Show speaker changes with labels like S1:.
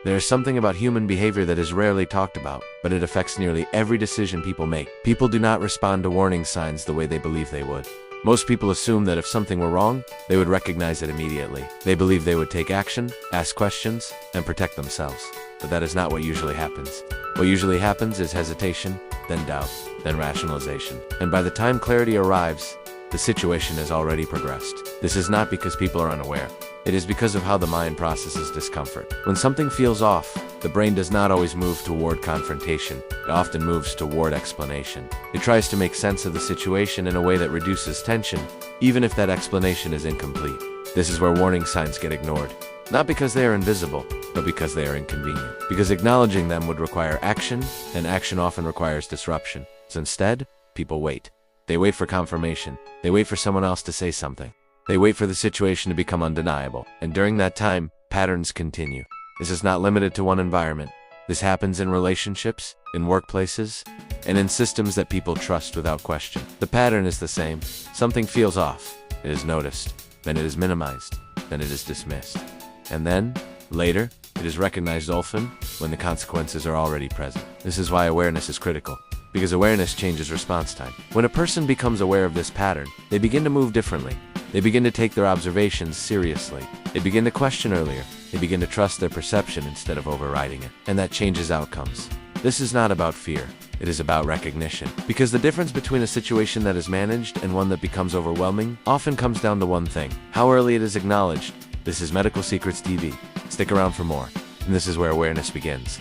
S1: There is something about human behavior that is rarely talked about, but it affects nearly every decision people make. People do not respond to warning signs the way they believe they would. Most people assume that if something were wrong, they would recognize it immediately. They believe they would take action, ask questions, and protect themselves. But that is not what usually happens. What usually happens is hesitation, then doubt, then rationalization. And by the time clarity arrives, the situation has already progressed. This is not because people are unaware. It is because of how the mind processes discomfort. When something feels off, the brain does not always move toward confrontation. It often moves toward explanation. It tries to make sense of the situation in a way that reduces tension, even if that explanation is incomplete. This is where warning signs get ignored. Not because they are invisible, but because they are inconvenient. Because acknowledging them would require action, and action often requires disruption. So instead, people wait. They wait for confirmation. They wait for someone else to say something. They wait for the situation to become undeniable. And during that time, patterns continue. This is not limited to one environment. This happens in relationships, in workplaces, and in systems that people trust without question. The pattern is the same. Something feels off. It is noticed. Then it is minimized. Then it is dismissed. And then, later, it is recognized often when the consequences are already present. This is why awareness is critical. Because awareness changes response time. When a person becomes aware of this pattern, they begin to move differently. They begin to take their observations seriously. They begin to question earlier. They begin to trust their perception instead of overriding it. And that changes outcomes. This is not about fear. It is about recognition. Because the difference between a situation that is managed and one that becomes overwhelming often comes down to one thing: how early it is acknowledged. This is Medical Secrets TV. Stick around for more. And this is where awareness begins.